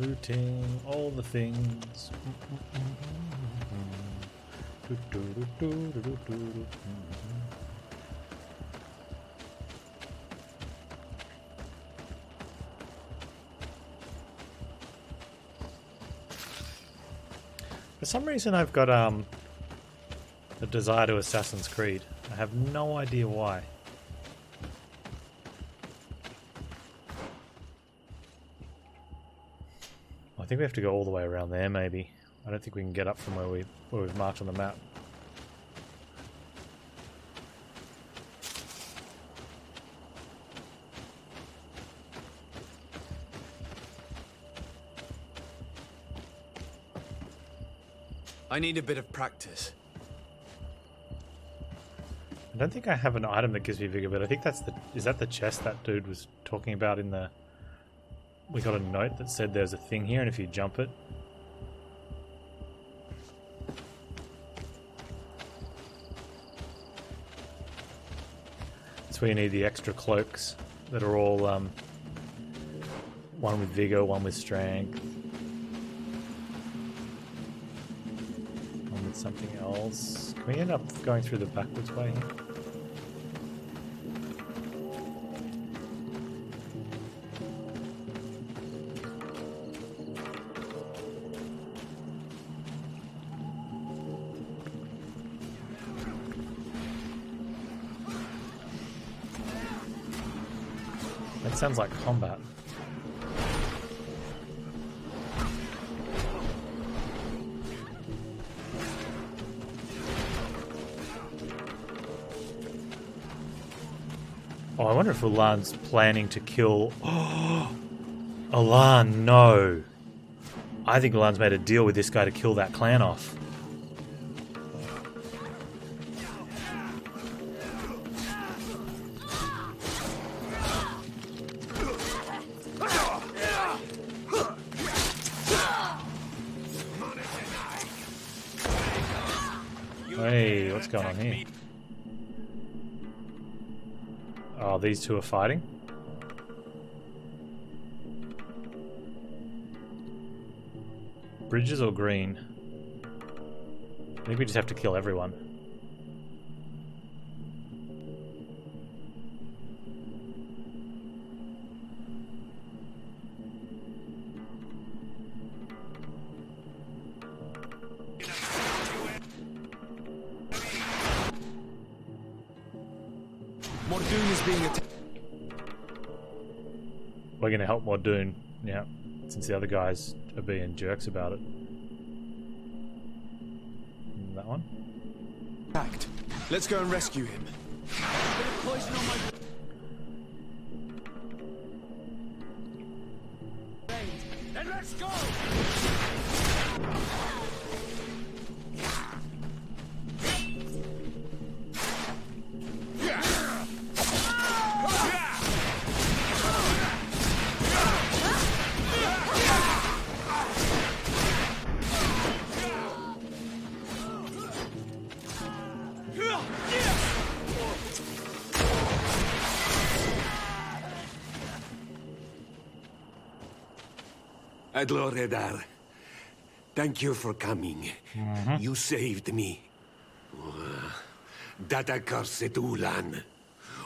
Looting all the things. For some reason I've got a desire to Assassin's Creed. I have no idea why. I think we have to go all the way around there maybe. I don't think we can get up from where we've marked on the map. I need a bit of practice. I don't think I have an item that gives me vigor, but I think that's the... Is that the chest that dude was talking about in the... We got a note that said there's a thing here and if you jump it... That's where you need the extra cloaks that are all... one with vigor, one with strength. One with something else. Can we end up going through the backwards way here? That sounds like combat. Oh, I wonder if Ulan's planning to kill... Oh, Ulan, no! I think Ulan's made a deal with this guy to kill that clan off. Hey, what's going on here? Oh, these two are fighting? Bridges or green? I think we just have to kill everyone. Mordoon is being attacked. We're going to help Mordoon, yeah, since the other guys are being jerks about it. And that one? Let's go and rescue him. Poison on my... Then let's go! Adloredar, thank you for coming. You saved me. That accursed Ulan.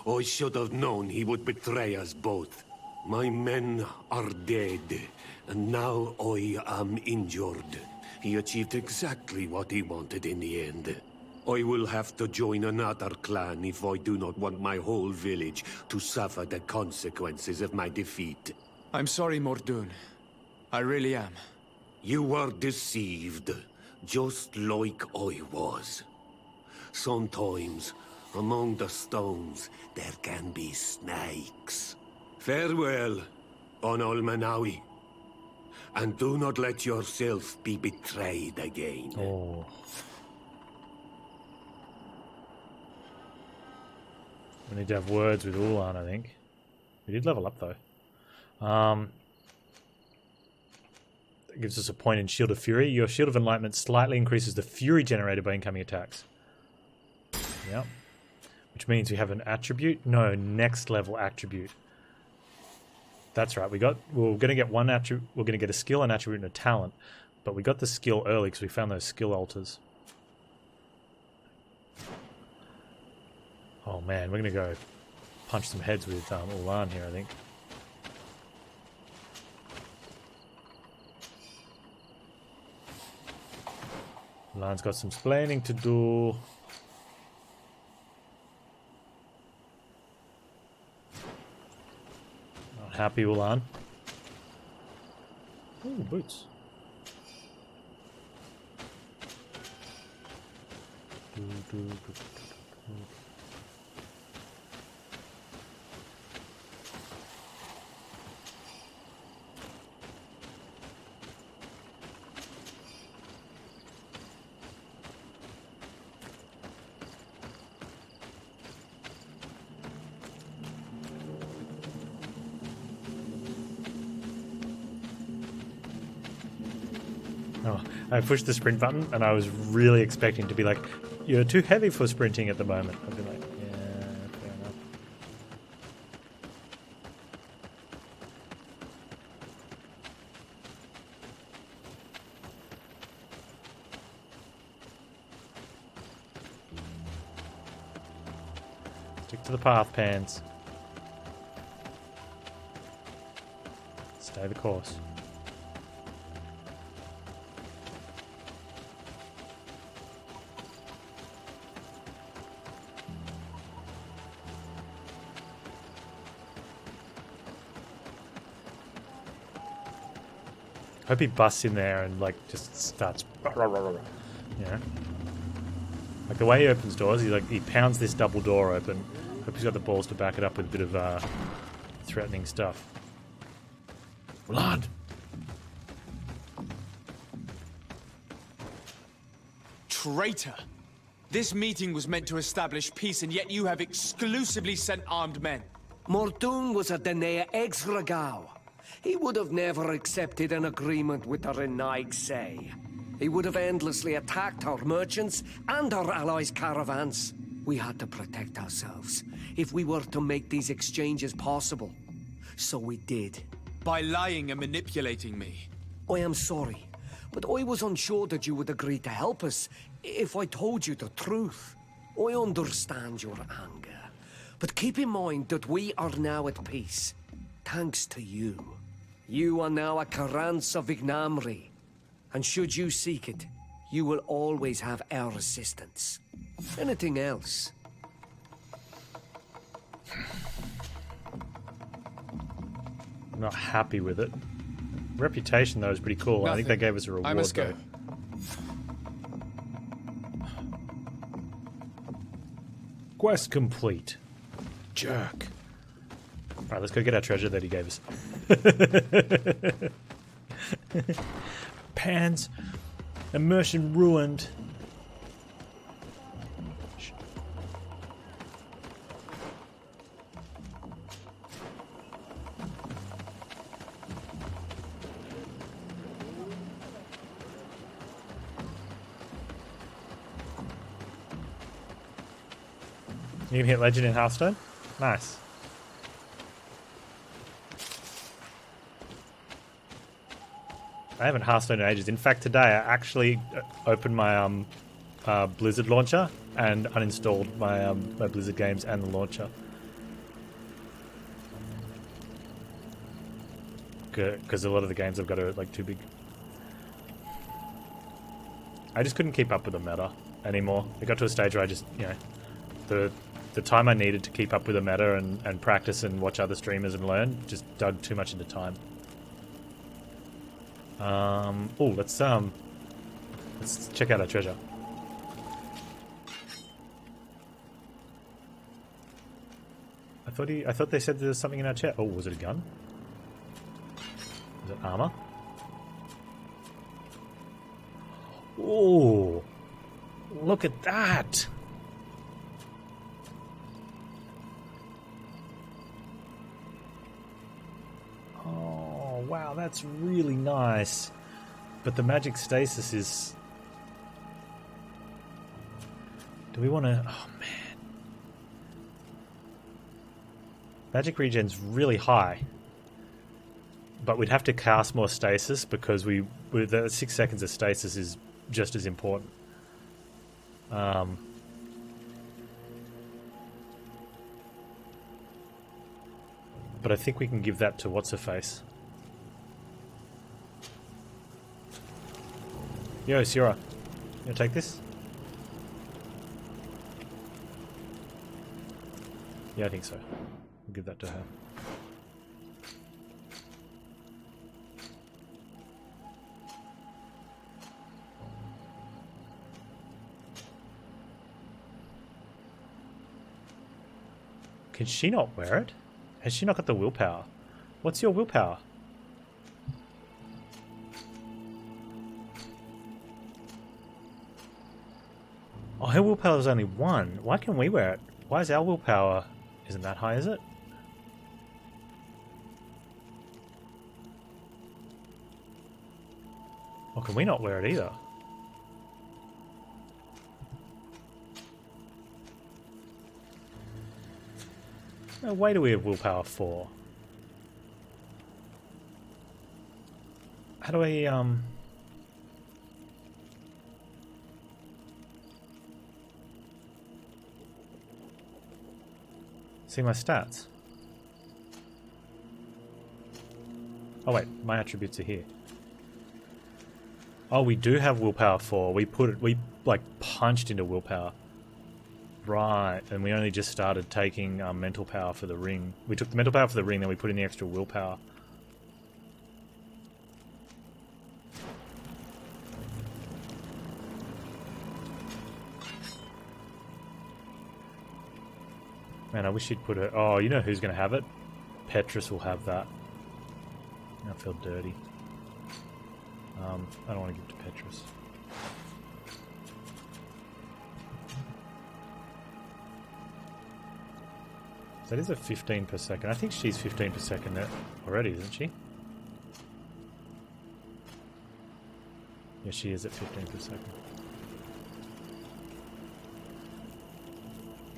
I should have known he would betray us both. My men are dead, and now I am injured. He achieved exactly what he wanted in the end. I will have to join another clan if I do not want my whole village to suffer the consequences of my defeat. I'm sorry, Mordoon. I really am. You were deceived, just like I was. Sometimes, among the stones, there can be snakes. Farewell, on Almanawi. And do not let yourself be betrayed again. Oh. We need to have words with Ulan, I think. We did level up, though. That gives us a point in Shield of Fury. Your Shield of Enlightenment slightly increases the fury generated by incoming attacks. Yep. Which means we have an attribute? No, next level attribute. That's right. We're going to get one attribute. We're going to get a skill, an attribute, and a talent. But we got the skill early because we found those skill altars. Oh man, we're going to go punch some heads with Ulan here, I think. Ulan's got some splaining to do. Not happy, Ulan. Ooh, boots. Oh, I pushed the sprint button and I was really expecting to be like, you're too heavy for sprinting at the moment. I'd be like, yeah, fair enough. Stick to the path, Panz. Stay the course. Hope he busts in there and like just starts, you know, like the way he opens doors. He pounds this double door open. Hope he's got the balls to back it up with a bit of threatening stuff. Blood. Traitor! This meeting was meant to establish peace, and yet you have exclusively sent armed men. Mordoon was a Denea ex-Ragao. He would have never accepted an agreement with the Renaig Say. He would have endlessly attacked our merchants and our allies' caravans. We had to protect ourselves if we were to make these exchanges possible. So we did. By lying and manipulating me. I am sorry, but I was unsure that you would agree to help us if I told you the truth. I understand your anger, but keep in mind that we are now at peace, thanks to you. You are now a Karans of Ignamri, and should you seek it, you will always have our assistance. Anything else? I'm not happy with it. Reputation though is pretty cool. Nothing. I think they gave us a reward. I must go. Though. Quest complete. Jerk. Alright, let's go get our treasure that he gave us. Panz. Immersion ruined. You can hit legend in Hearthstone? Nice. I haven't Hearthstone in ages. In fact, today I actually opened my Blizzard launcher and uninstalled my my Blizzard games and the launcher. Because a lot of the games I've got are like too big. I just couldn't keep up with the meta anymore. It got to a stage where I just, you know, the time I needed to keep up with the meta and practice and watch other streamers and learn just dug too much into time. Oh, let's check out our treasure. I thought they said there was something in our chest. Oh, was it a gun? Was it armor? Oh, look at that! Oh, wow, that's really nice. But the magic stasis is... Do we want to... Oh, man. Magic regen's really high. but we'd have to cast more stasis because the 6 seconds of stasis is just as important. But I think we can give that to what's-her-face. Yo, Sierra, you take this? Yeah, I think so. I'll give that to her. Can she not wear it? Has she not got the willpower? What's your willpower? Oh, her willpower is only 1. Why can we wear it? Why is our willpower... Isn't that high, is it? Or can we not wear it either? No way do we have willpower 4. How do we, see my stats? Oh wait, my attributes are here. Oh, we do have willpower 4. We like punched into willpower. Right, and we only just started taking mental power for the ring. We took the mental power for the ring, then we put in the extra willpower. Man, I wish she'd put her... Oh, you know who's going to have it? Petrus will have that. I feel dirty. I don't want to give it to Petrus. That is a 15 per second. I think she's 15 per second there already, isn't she? Yeah, she is at 15 per second.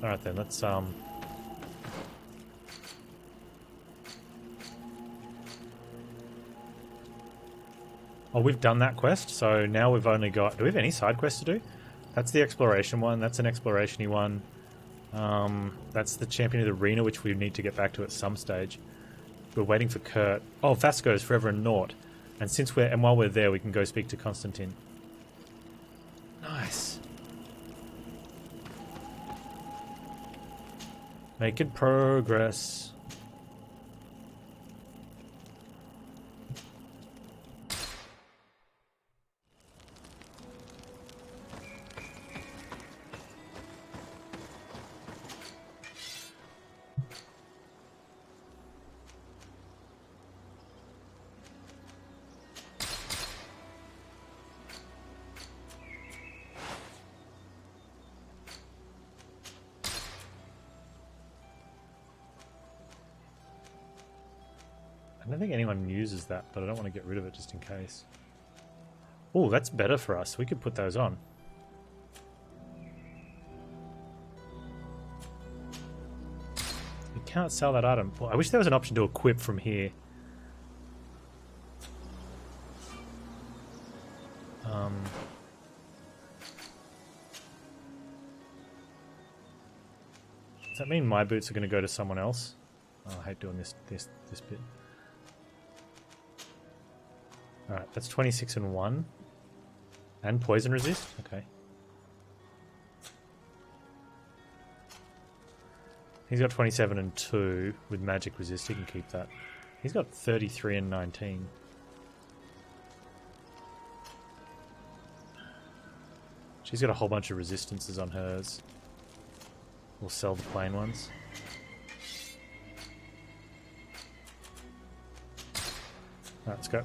Alright then, let's Oh, we've done that quest, so now we've only got... Do we have any side quests to do? That's the exploration one, that's an exploration-y one. That's the champion of the arena, which we need to get back to at some stage. We're waiting for Kurt. Oh, Vasco's Forever and Naught. And while we're there, we can go speak to Constantine. Nice. Making progress. I don't think anyone uses that, but I don't want to get rid of it just in case. Oh, that's better for us. We could put those on. We can't sell that item. Well, I wish there was an option to equip from here. Does that mean my boots are going to go to someone else? Oh, I hate doing this bit. Alright, that's 26 and 1. And poison resist? Okay. He's got 27 and 2 with magic resist. He can keep that. He's got 33 and 19. She's got a whole bunch of resistances on hers. We'll sell the plain ones. Alright, let's go.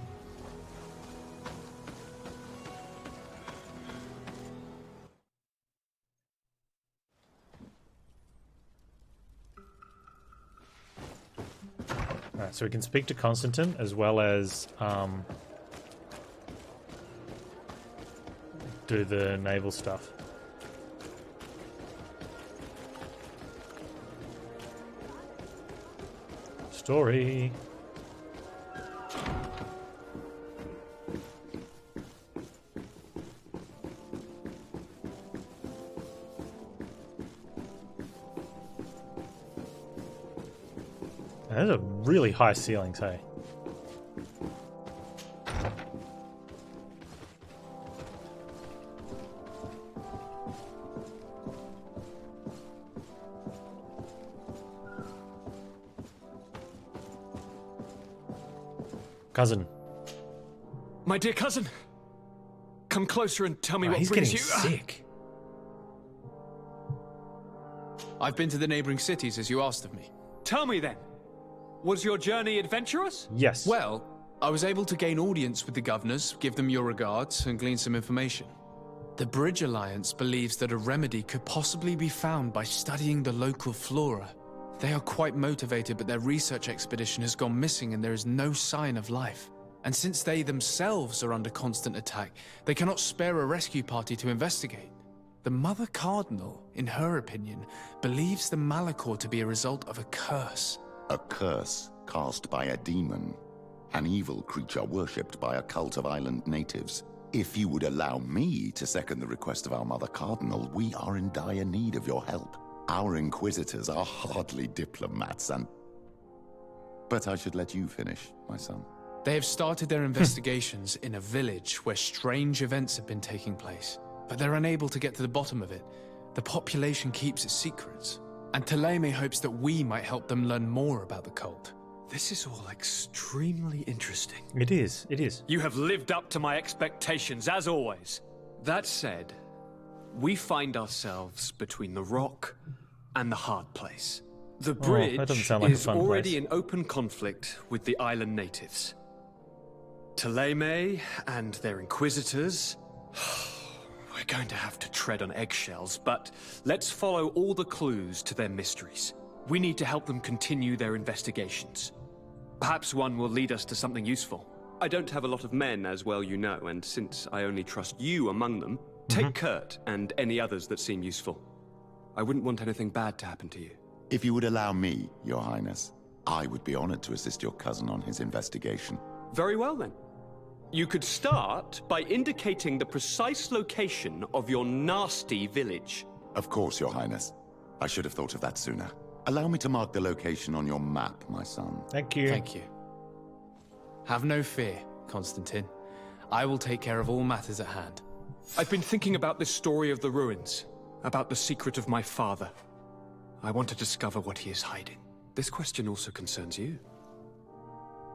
Alright, so we can speak to Constantine as well as do the naval stuff. Story. Those are really high ceilings, hey? Cousin. My dear cousin, come closer and tell me what He's brings getting you. sick. I've been to the neighboring cities as you asked of me. Tell me then, was your journey adventurous? Yes. Well, I was able to gain audience with the governors, give them your regards, and glean some information. The Bridge Alliance believes that a remedy could possibly be found by studying the local flora. They are quite motivated, but their research expedition has gone missing and there is no sign of life. And since they themselves are under constant attack, they cannot spare a rescue party to investigate. The Mother Cardinal, in her opinion, believes the Malachor to be a result of a curse. A curse cast by a demon. An evil creature worshipped by a cult of island natives. If you would allow me to second the request of our Mother Cardinal, we are in dire need of your help. Our inquisitors are hardly diplomats and... But I should let you finish, my son. They have started their investigations in a village where strange events have been taking place, but they're unable to get to the bottom of it. The population keeps its secrets, and Thélème hopes that we might help them learn more about the cult. This is all extremely interesting. It is. It is. You have lived up to my expectations, as always. That said, we find ourselves between the rock and the hard place. The bridge that doesn't sound like a is fun already place. in open conflict with the island natives. Thélème and their inquisitors... We're going to have to tread on eggshells, but let's follow all the clues to their mysteries. We need to help them continue their investigations. Perhaps one will lead us to something useful. I don't have a lot of men, as well you know, and since I only trust you among them, take Kurt and any others that seem useful. I wouldn't want anything bad to happen to you. If you would allow me, Your Highness, I would be honored to assist your cousin on his investigation. Very well, then. You could start by indicating the precise location of your nasty village. Of course, Your Highness. I should have thought of that sooner. Allow me to mark the location on your map, my son. Thank you. Thank you. Have no fear, Constantine. I will take care of all matters at hand. I've been thinking about this story of the ruins, about the secret of my father. I want to discover what he is hiding. This question also concerns you.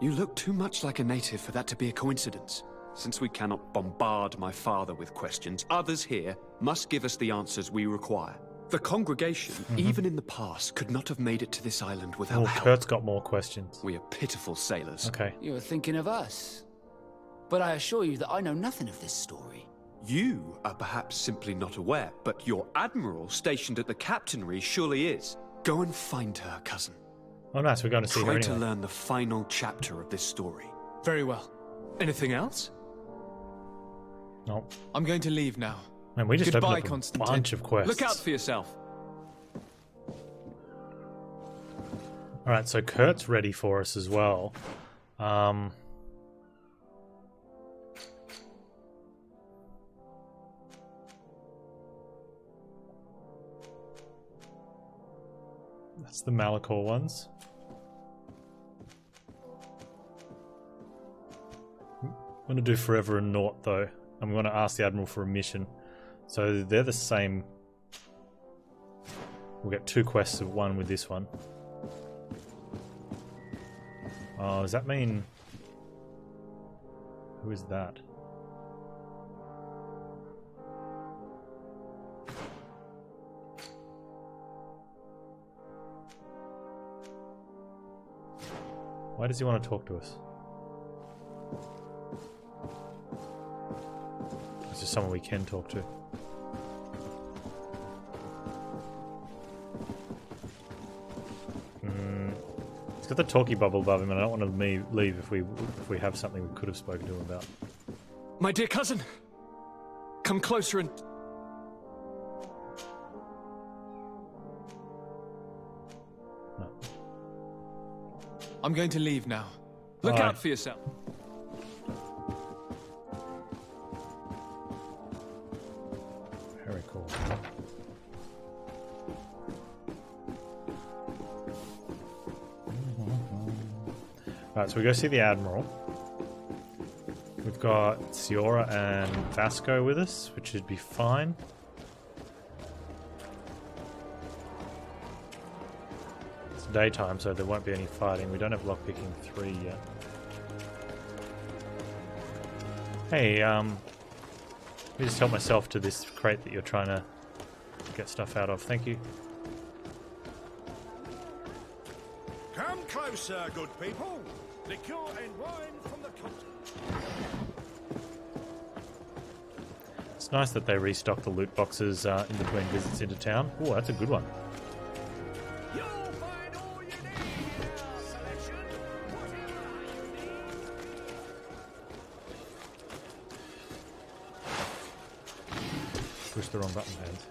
You look too much like a native for that to be a coincidence. Since we cannot bombard my father with questions, others here must give us the answers we require. The congregation, even in the past, could not have made it to this island without help. Kurt's got more questions. We are pitiful sailors. Okay. You're thinking of us. But I assure you that I know nothing of this story. You are perhaps simply not aware, but your admiral stationed at the captainry surely is. Go and find her, cousin. Oh, nice. We're going to see her Try anyway. to learn the final chapter of this story. Very well. Anything else? No. I'm going to leave now. Man, we just Goodbye, opened up a Constantine. bunch of quests. Look out for yourself. All right, so Kurt's ready for us as well. That's the Malachor ones. I'm going to do Forever and Naught, though. I'm going to ask the Admiral for a mission. So they're the same. We'll get 2 quests of one with this one. Oh, does that mean... Who is that? Why does he want to talk to us? Is there someone we can talk to? He's got the talkie bubble above him, and I don't want to leave if we have something we could have spoken to him about. My dear cousin, come closer and... No. I'm going to leave now. Look Bye. out for yourself. Very cool. Alright, so we go see the Admiral. We've got Ciora and Vasco with us, which should be fine. It's daytime, so there won't be any fighting. We don't have lockpicking 3 yet. Hey, let me just help myself to this crate that you're trying to get stuff out of. Thank you. Come closer, good people. Liquor and wine from the continent. It's nice that they restock the loot boxes in between visits into town. Oh, that's a good one. You'll find all you need in our selection. Whatever you need. Push the wrong button, Panz.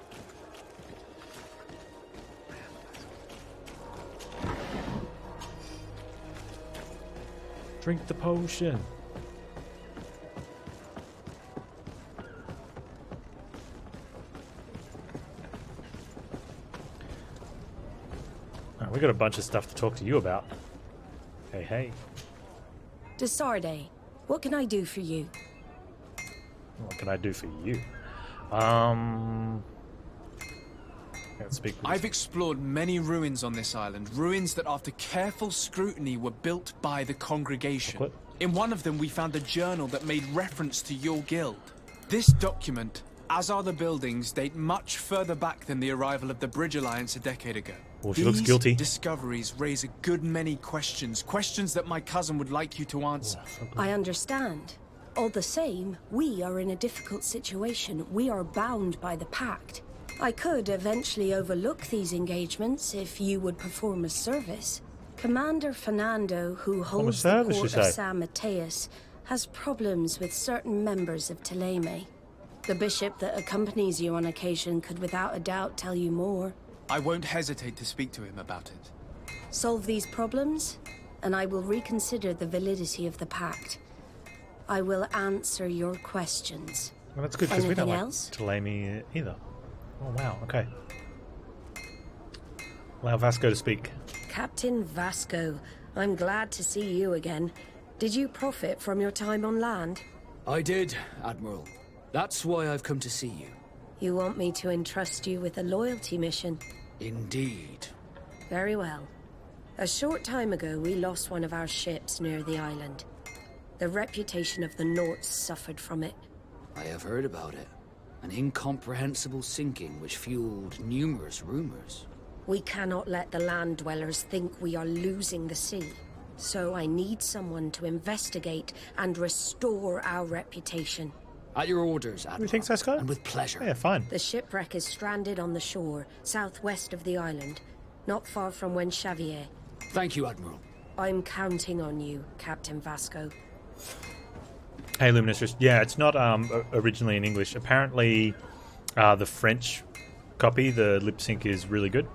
Drink the potion. We got a bunch of stuff to talk to you about. Hey, hey. Desarde, what can I do for you? What can I do for you? Let's speak. I've explored many ruins on this island, ruins that after careful scrutiny were built by the congregation. What? In one of them we found a journal that made reference to your guild. This document, as are the buildings, date much further back than the arrival of the Bridge Alliance a decade ago. Well, she looks guilty. These discoveries raise a good many questions, questions that my cousin would like you to answer. I understand. All the same, we are in a difficult situation. We are bound by the pact. I could eventually overlook these engagements if you would perform a service. Commander Fernando, who holds the port of San Mateus, has problems with certain members of Teleme. The bishop that accompanies you on occasion could without a doubt tell you more. I won't hesitate to speak to him about it. Solve these problems, and I will reconsider the validity of the pact. I will answer your questions. Well, that's good, because we don't Anything like else? Teleme either. Oh, wow, okay. Allow Vasco to speak. Captain Vasco, I'm glad to see you again. Did you profit from your time on land? I did, Admiral. That's why I've come to see you. You want me to entrust you with a loyalty mission? Indeed. Very well. A short time ago, we lost one of our ships near the island. The reputation of the Norts suffered from it. I have heard about it. An incomprehensible sinking which fueled numerous rumors. We cannot let the land dwellers think we are losing the sea. So I need someone to investigate and restore our reputation. At your orders, Admiral. You think so, Scott? And with pleasure. Yeah, fine. The shipwreck is stranded on the shore, southwest of the island, not far from Wen Xavier. Thank you, Admiral. I'm counting on you, Captain Vasco. Hey, Luminous. Yeah, it's not originally in English. Apparently, the French copy, the lip sync is really good.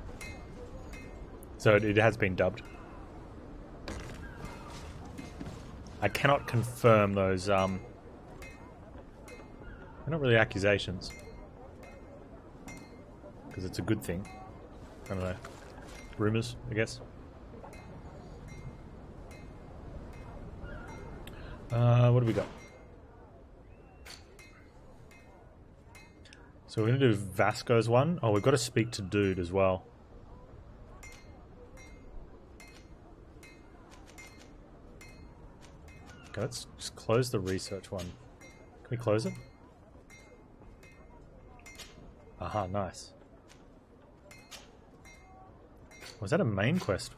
So it has been dubbed. I cannot confirm those. They're not really accusations, because it's a good thing. I don't know. Rumors, I guess. What do we got? So we're going to do Vasco's one. Oh, we've got to speak to Dude as well. Okay, let's just close the research one. Can we close it? Aha, nice. Was that a main quest?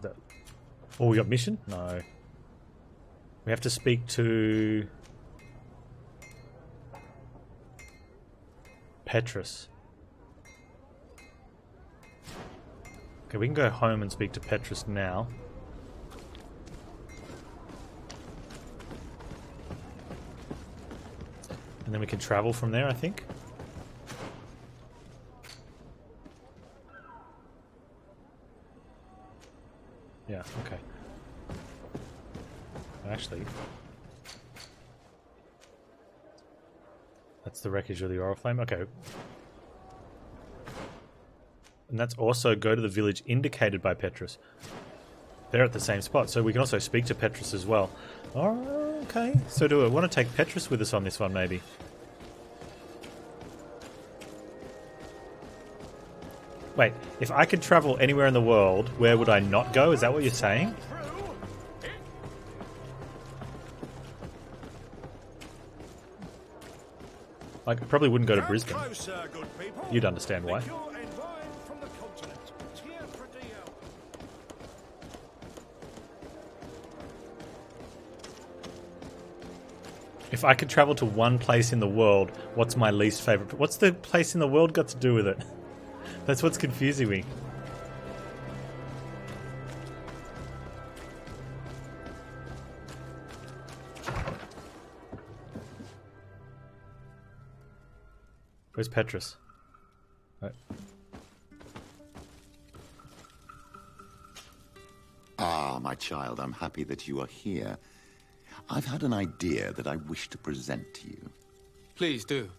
Oh, we got mission? No. We have to speak to Petrus. Okay, we can go home and speak to Petrus now. And then we can travel from there, I think. Yeah, okay. Actually, that's the wreckage of the Oriflame. Okay. And that's also go to the village indicated by Petrus. they're at the same spot, so we can also speak to Petrus as well. Oh, okay. So do we want to take Petrus with us on this one, maybe? Wait, if I could travel anywhere in the world, where would I not go? Is that what you're saying? Like, I probably wouldn't go to Brisbane. You'd understand why. If I could travel to one place in the world, what's my least favourite? What's the place in the world got to do with it? That's what's confusing me. Where's Petrus? Oh. Ah, my child, I'm happy that you are here. I've had an idea that I wish to present to you. Please do.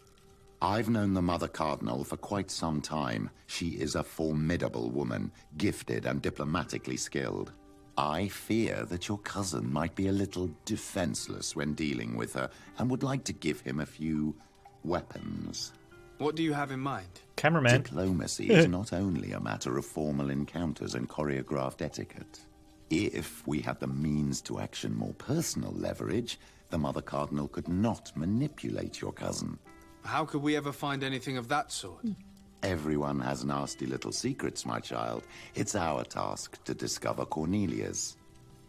I've known the Mother Cardinal for quite some time. She is a formidable woman, gifted and diplomatically skilled. I fear that your cousin might be a little defenseless when dealing with her, and would like to give him a few weapons. What do you have in mind? Cameraman. Diplomacy is not only a matter of formal encounters and choreographed etiquette. If we had the means to action more personal leverage, the Mother Cardinal could not manipulate your cousin. How could we ever find anything of that sort? Everyone has nasty little secrets, my child. It's our task to discover Cornelia's.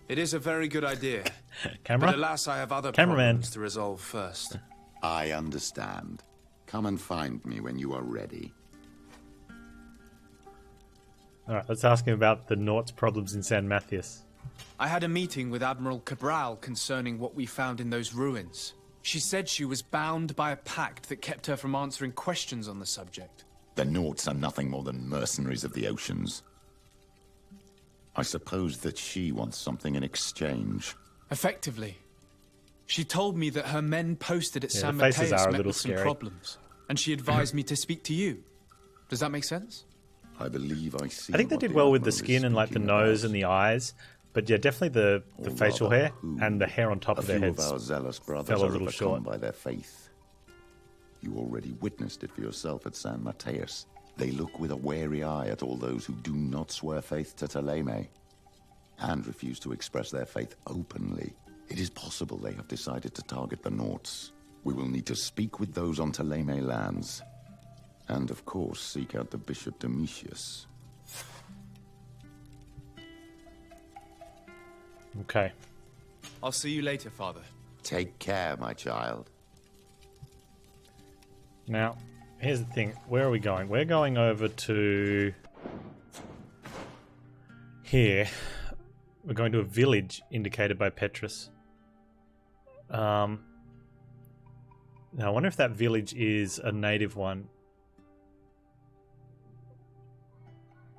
It is a very good idea. Camera? But alas, I have other Cameraman. problems to resolve first. I understand. Come and find me when you are ready. Alright, let's ask him about the Naught's problems in San Matthias. I had a meeting with Admiral Cabral concerning what we found in those ruins. She said she was bound by a pact that kept her from answering questions on the subject. The Naughts are nothing more than mercenaries of the oceans. I suppose that she wants something in exchange. Effectively. She told me that her men posted at San the faces Mateus are a met little with some scary. problems, and she advised me to speak to you. Does that make sense? I believe I see. I think they what did the well with the Admiral is skin and like the speaking nose about. and the eyes. But yeah, definitely the Or facial rather, hair who? and the hair on top A of their few heads. of our zealous brothers fell a are little overcome short. by their faith. You already witnessed it for yourself at San Mateus. They look with a wary eye at all those who do not swear faith to Ptolemy, and refuse to express their faith openly. It is possible they have decided to target the Naughts. We will need to speak with those on Ptolemy lands, and of course seek out the Bishop Domitius. Okay. I'll see you later, Father. Take care, my child. Now, here's the thing. Where are we going? We're going over to here. We're going to a village indicated by Petrus. Now, I wonder if that village is a native one.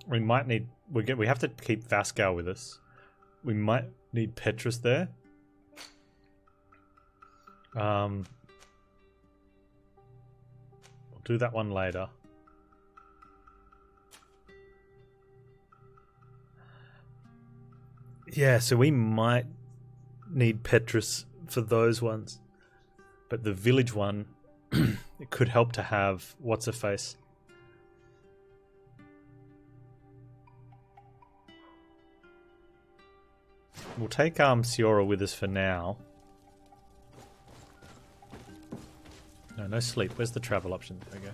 We might need... We have to keep Vascal with us. We might need Petrus there. We'll do that one later. Yeah, so we might need Petrus for those ones. But the village one, it could help to have what's-her-face. We'll take Siora with us for now. No sleep. Where's the travel option? There we go.